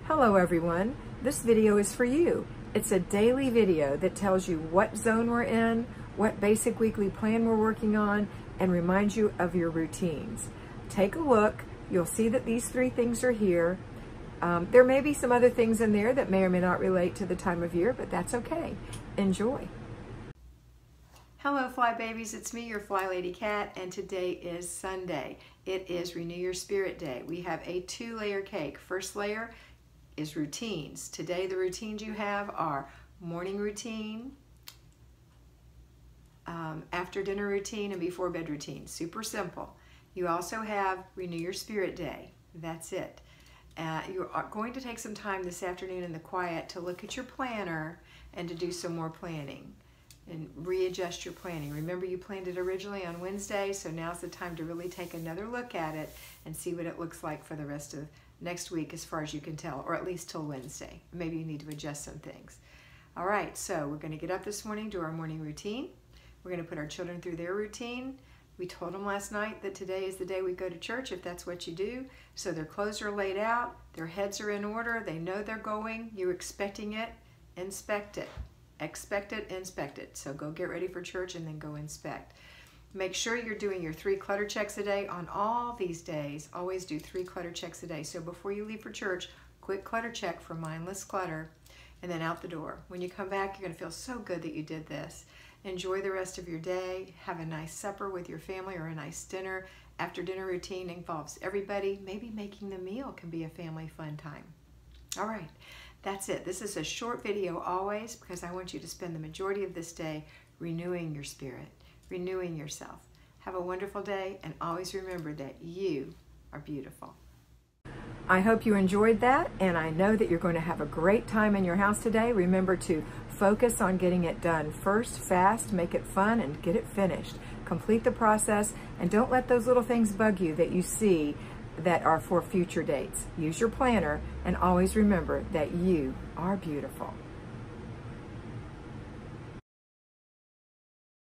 Hello everyone, this video is for you. It's a daily video that tells you what zone we're in, what basic weekly plan we're working on, and reminds you of your routines. Take a look, you'll see that these 3 things are here. There may be some other things in there that may or may not relate to the time of year, but that's okay. Enjoy. Hello Fly Babies, it's me, your Flylady Kat, and today is Sunday. It is Renew Your Spirit Day. We have a 2-layer cake. First layer is routines. Today the routines you have are morning routine, after dinner routine, and before bed routine. Super simple. You also have Renew Your Spirit Day. That's it. You are going to take some time this afternoon in the quiet to look at your planner and to do some more planning and readjust your planning. Remember, you planned it originally on Wednesday, so now's the time to really take another look at it and see what it looks like for the rest of next week as far as you can tell, or at least till Wednesday. Maybe you need to adjust some things. All right, so we're going to get up this morning, do our morning routine. We're going to put our children through their routine. We told them last night that today is the day we go to church, if that's what you do. So their clothes are laid out, their heads are in order, they know they're going, you're expecting it, inspect it. Expect it, inspect it. So go get ready for church and then go inspect. Make sure you're doing your 3 clutter checks a day on all these days. Always do 3 clutter checks a day. So before you leave for church, quick clutter check for mindless clutter, and then out the door. When you come back, you're going to feel so good that you did this. Enjoy the rest of your day. Have a nice supper with your family or a nice dinner. After dinner routine involves everybody. Maybe making the meal can be a family fun time. All right, that's it. This is a short video always because I want you to spend the majority of this day renewing your spirit, renewing yourself. Have a wonderful day, and always remember that you are beautiful. I hope you enjoyed that, and I know that you're going to have a great time in your house today. Remember to focus on getting it done first, fast, make it fun, and get it finished. Complete the process, and don't let those little things bug you that you see that are for future dates. Use your planner, and always remember that you are beautiful.